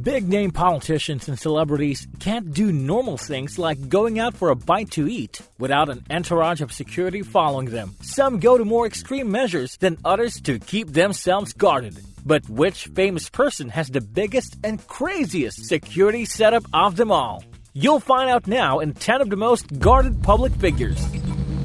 Big-name politicians and celebrities can't do normal things like going out for a bite to eat without an entourage of security following them. Some go to more extreme measures than others to keep themselves guarded. But which famous person has the biggest and craziest security setup of them all? You'll find out now in 10 of the most guarded public figures.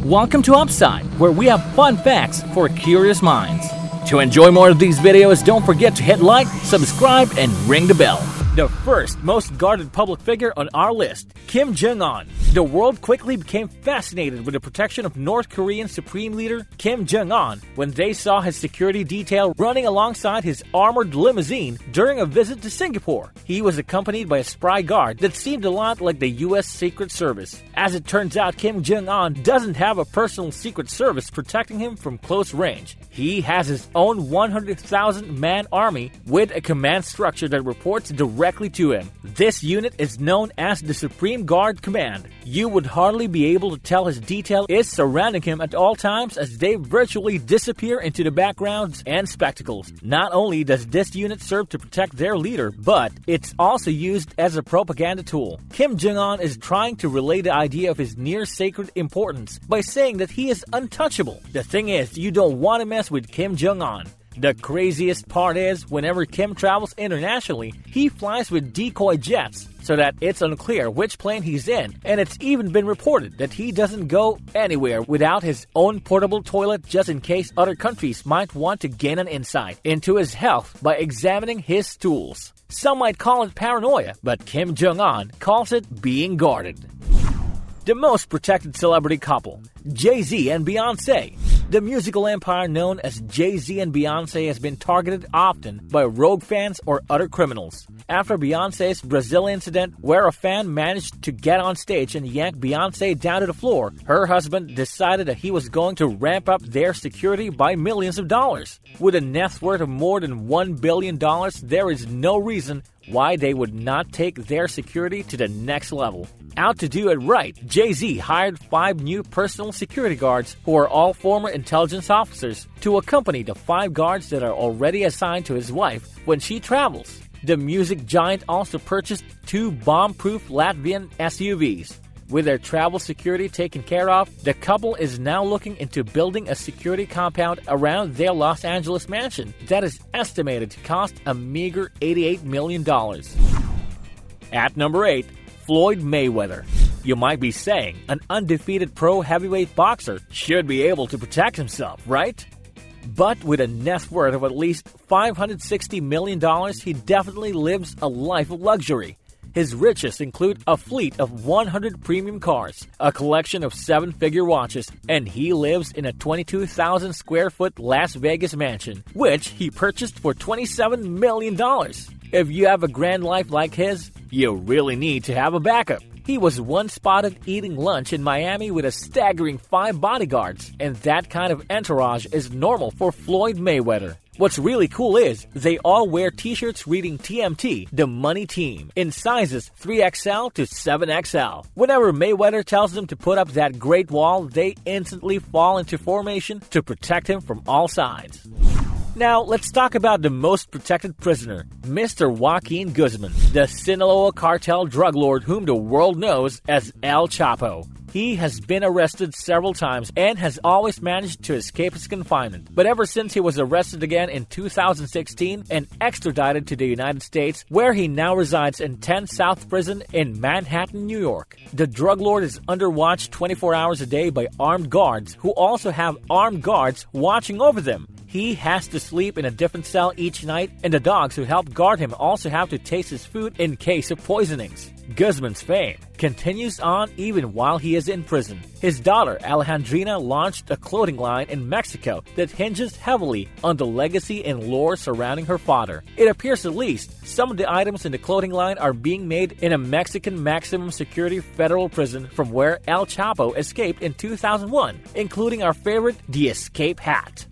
Welcome to Upside, where we have fun facts for curious minds. To enjoy more of these videos, don't forget to hit like, subscribe, and ring the bell. The first most guarded public figure on our list, Kim Jong Un. The world quickly became fascinated with the protection of North Korean Supreme Leader Kim Jong Un when they saw his security detail running alongside his armored limousine during a visit to Singapore. He was accompanied by a spry guard that seemed a lot like the U.S. Secret Service. As it turns out, Kim Jong Un doesn't have a personal Secret Service protecting him from close range. He has his own 100,000-man army with a command structure that reports directly to him. This unit is known as the Supreme Guard Command. You would hardly be able to tell his detail is surrounding him at all times as they virtually disappear into the backgrounds and spectacles. Not only does this unit serve to protect their leader, but it's also used as a propaganda tool. Kim Jong Un is trying to relay the idea of his near-sacred importance by saying that he is untouchable. The thing is, you don't want to mess with Kim Jong Un. The craziest part is, whenever Kim travels internationally, he flies with decoy jets so that it's unclear which plane he's in, and it's even been reported that he doesn't go anywhere without his own portable toilet just in case other countries might want to gain an insight into his health by examining his stools. Some might call it paranoia, but Kim Jong Un calls it being guarded. The most protected celebrity couple, Z and Beyonce. The musical empire known as Z and Beyonce has been targeted often by rogue fans or other criminals. After Beyonce's Brazil incident, where a fan managed to get on stage and yank Beyonce down to the floor, her husband decided that he was going to ramp up their security by millions of dollars. With a net worth of more than $1 billion, there is no reason why they would not take their security to the next level. Out to do it right, Z hired 5 new personal security guards who are all former intelligence officers to accompany the 5 guards that are already assigned to his wife when she travels. The music giant also purchased 2 bomb-proof Latvian SUVs. With their travel security taken care of, the couple is now looking into building a security compound around their Los Angeles mansion that is estimated to cost a meager $88 million. At number 8, Floyd Mayweather. You might be saying, an undefeated pro heavyweight boxer should be able to protect himself, right? But with a net worth of at least $560 million, he definitely lives a life of luxury. His riches include a fleet of 100 premium cars, a collection of 7-figure watches, and he lives in a 22,000 square foot Las Vegas mansion, which he purchased for $27 million. If you have a grand life like his, you really need to have a backup. He was once spotted eating lunch in Miami with a staggering 5 bodyguards, and that kind of entourage is normal for Floyd Mayweather. What's really cool is, they all wear t-shirts reading TMT, the money team, in sizes 3XL to 7XL. Whenever Mayweather tells them to put up that great wall, they instantly fall into formation to protect him from all sides. Now, let's talk about the most protected prisoner, Mr. Joaquin Guzman, the Sinaloa cartel drug lord whom the world knows as El Chapo. He has been arrested several times and has always managed to escape his confinement. But ever since he was arrested again in 2016 and extradited to the United States, where he now resides in 10 South Prison in Manhattan, New York. The drug lord is under watch 24 hours a day by armed guards who also have armed guards watching over them. He has to sleep in a different cell each night, and the dogs who help guard him also have to taste his food in case of poisonings. Guzman's fame continues on even while he is in prison. His daughter, Alejandrina, launched a clothing line in Mexico that hinges heavily on the legacy and lore surrounding her father. It appears at least some of the items in the clothing line are being made in a Mexican maximum security federal prison from where El Chapo escaped in 2001, including our favorite, the escape hat.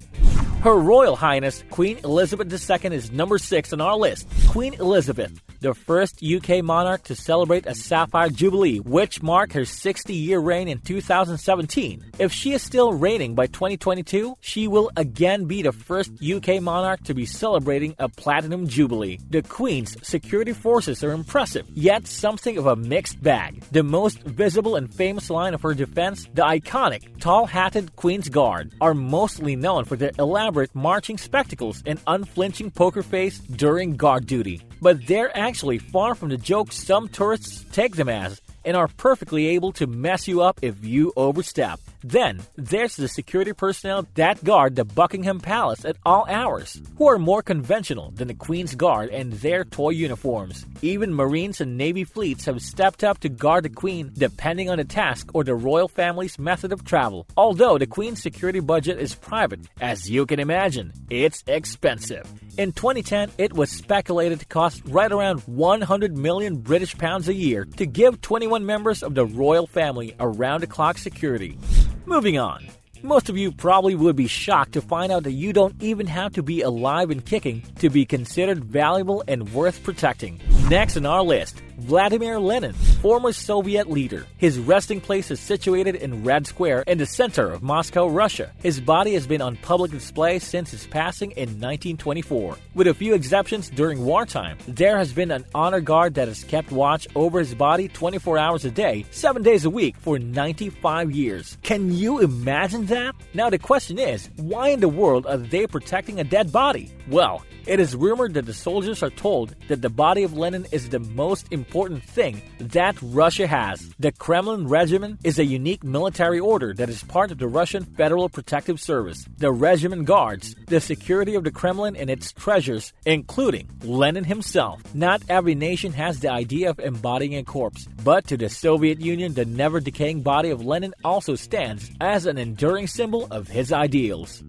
Her Royal Highness Queen Elizabeth II is number 6 on our list. Queen Elizabeth, the first UK monarch to celebrate a Sapphire Jubilee, which marked her 60-year reign in 2017. If she is still reigning by 2022, she will again be the first UK monarch to be celebrating a Platinum Jubilee. The Queen's security forces are impressive, yet something of a mixed bag. The most visible and famous line of her defense, the iconic, tall-hatted Queen's Guard, are mostly known for their elaborate marching spectacles and unflinching poker face during guard duty. But they're actually far from the jokes some tourists take them as, and are perfectly able to mess you up if you overstep. Then, there's the security personnel that guard the Buckingham Palace at all hours, who are more conventional than the Queen's Guard and their toy uniforms. Even Marines and Navy fleets have stepped up to guard the Queen depending on the task or the royal family's method of travel. Although the Queen's security budget is private, as you can imagine, it's expensive. In 2010, it was speculated to cost right around 100 million British pounds a year to give 21 members of the royal family around-the-clock security. Moving on. Most of you probably would be shocked to find out that you don't even have to be alive and kicking to be considered valuable and worth protecting. Next on our list, Vladimir Lenin, former Soviet leader. His resting place is situated in Red Square in the center of Moscow, Russia. His body has been on public display since his passing in 1924. With a few exceptions during wartime, there has been an honor guard that has kept watch over his body 24 hours a day, 7 days a week for 95 years. Can you imagine that? Now the question is, why in the world are they protecting a dead body? Well, it is rumored that the soldiers are told that the body of Lenin is the most important thing that Russia has. The Kremlin Regiment is a unique military order that is part of the Russian Federal Protective Service. The regiment guards the security of the Kremlin and its treasures, including Lenin himself. Not every nation has the idea of embodying a corpse, but to the Soviet Union, the never-decaying body of Lenin also stands as an enduring symbol of his ideals.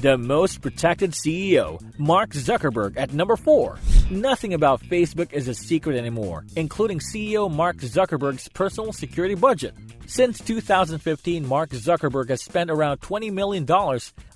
The most protected CEO, Mark Zuckerberg at number 4. Nothing about Facebook is a secret anymore, including CEO Mark Zuckerberg's personal security budget. Since 2015, Mark Zuckerberg has spent around $20 million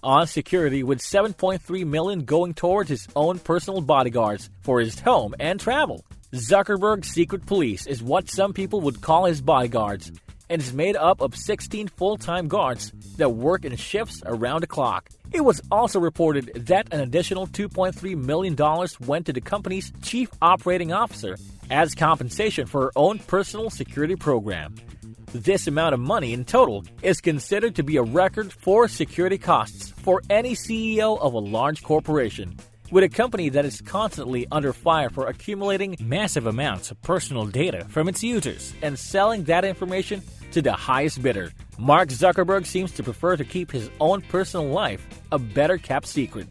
on security, with $7.3 million going toward his own personal bodyguards for his home and travel. Zuckerberg's secret police is what some people would call his bodyguards, and is made up of 16 full-time guards that work in shifts around the clock. It was also reported that an additional $2.3 million went to the company's chief operating officer as compensation for her own personal security program. This amount of money in total is considered to be a record for security costs for any CEO of a large corporation. With a company that is constantly under fire for accumulating massive amounts of personal data from its users and selling that information to the highest bidder, Mark Zuckerberg seems to prefer to keep his own personal life a better-kept secret.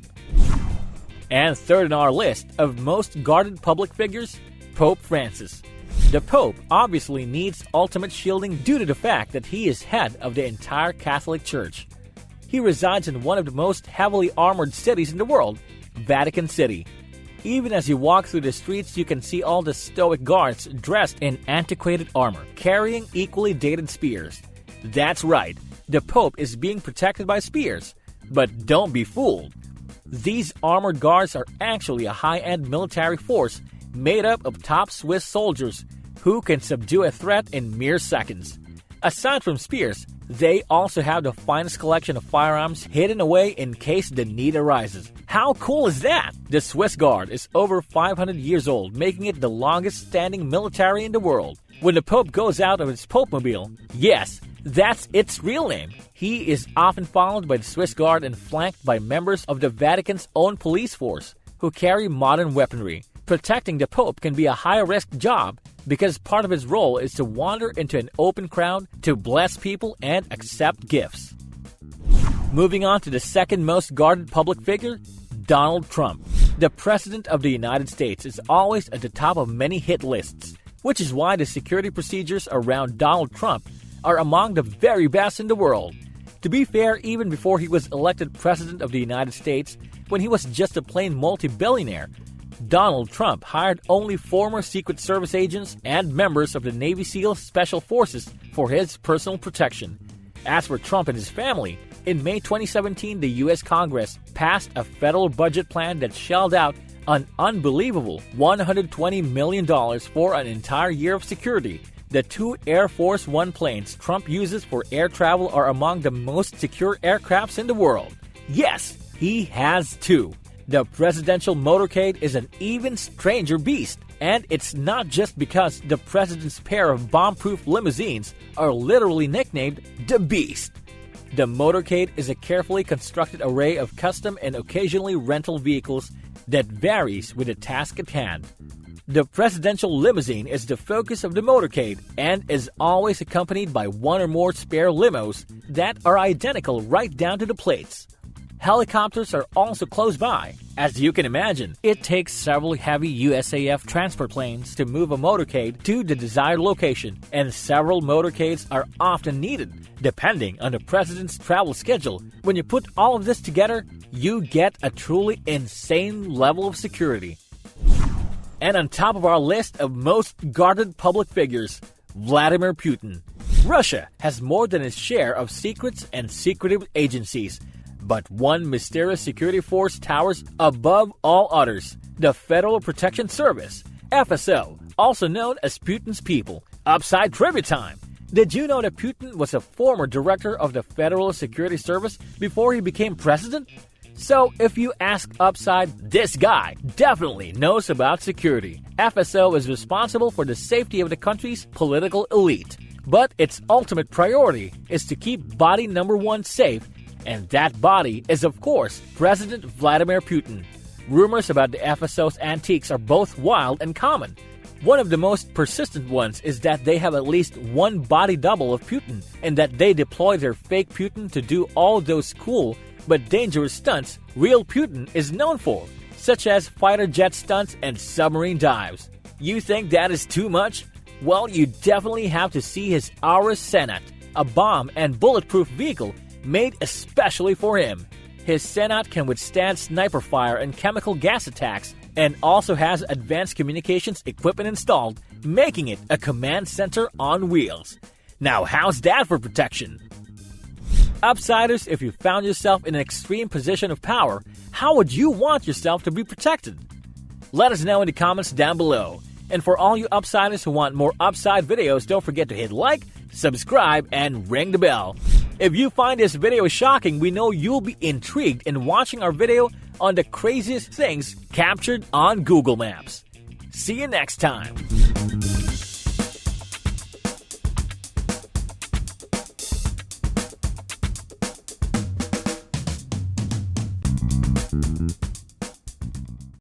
And third on our list of most guarded public figures, Pope Francis. The Pope obviously needs ultimate shielding due to the fact that he is head of the entire Catholic Church. He resides in one of the most heavily armored cities in the world, Vatican City. Even as you walk through the streets, you can see all the stoic guards dressed in antiquated armor, carrying equally dated spears. That's right, the Pope is being protected by spears. But don't be fooled. These armored guards are actually a high-end military force made up of top Swiss soldiers who can subdue a threat in mere seconds. Aside from spears, they also have the finest collection of firearms hidden away in case the need arises. How cool is that? The Swiss Guard is over 500 years old, making it the longest-standing military in the world. When the Pope goes out of his Popemobile, yes, that's its real name, he is often followed by the Swiss Guard and flanked by members of the Vatican's own police force, who carry modern weaponry. Protecting the Pope can be a high-risk job because part of his role is to wander into an open crowd to bless people and accept gifts. Moving on to the second most guarded public figure, Donald Trump. The President of the United States is always at the top of many hit lists, which is why the security procedures around Donald Trump are among the very best in the world. To be fair, even before he was elected President of the United States, when he was just a plain multi-billionaire, Donald Trump hired only former Secret Service agents and members of the Navy SEAL Special Forces for his personal protection. As for Trump and his family, in May 2017, the U.S. Congress passed a federal budget plan that shelled out An unbelievable $120 million for an entire year of security. The 2 Air Force One planes Trump uses for air travel are among the most secure aircrafts in the world. Yes, he has 2. The presidential motorcade is an even stranger beast, and it's not just because the president's pair of bomb-proof limousines are literally nicknamed the Beast. The motorcade is a carefully constructed array of custom and occasionally rental vehicles that varies with the task at hand. The presidential limousine is the focus of the motorcade and is always accompanied by 1 or more spare limos that are identical right down to the plates. Helicopters are also close by. As you can imagine, it takes several heavy USAF transport planes to move a motorcade to the desired location, and several motorcades are often needed, depending on the president's travel schedule. When you put all of this together, you get a truly insane level of security. And on top of our list of most guarded public figures, Vladimir Putin. Russia has more than its share of secrets and secretive agencies, but one mysterious security force towers above all others: the Federal Protection Service, FSO, also known as Putin's people. Upside trivia time! Did you know that Putin was a former director of the Federal Security Service before he became president? So, if you ask Upside, this guy definitely knows about security. FSO is responsible for the safety of the country's political elite, but its ultimate priority is to keep body number 1 safe, and that body is, of course, President Vladimir Putin. Rumors about the FSO's antiques are both wild and common. One of the most persistent ones is that they have at least one body double of Putin, and that they deploy their fake Putin to do all those cool but dangerous stunts real Putin is known for, such as fighter jet stunts and submarine dives. You think that is too much? Well, you definitely have to see his Aura Senat, a bomb and bulletproof vehicle made especially for him. His Senat can withstand sniper fire and chemical gas attacks, and also has advanced communications equipment installed, making it a command center on wheels. Now, how's that for protection? Upsiders, if you found yourself in an extreme position of power, how would you want yourself to be protected? Let us know in the comments down below. And for all you Upsiders who want more Upside videos, don't forget to hit like, subscribe, and ring the bell. If you find this video shocking, we know you'll be intrigued in watching our video on the craziest things captured on Google Maps. See you next time.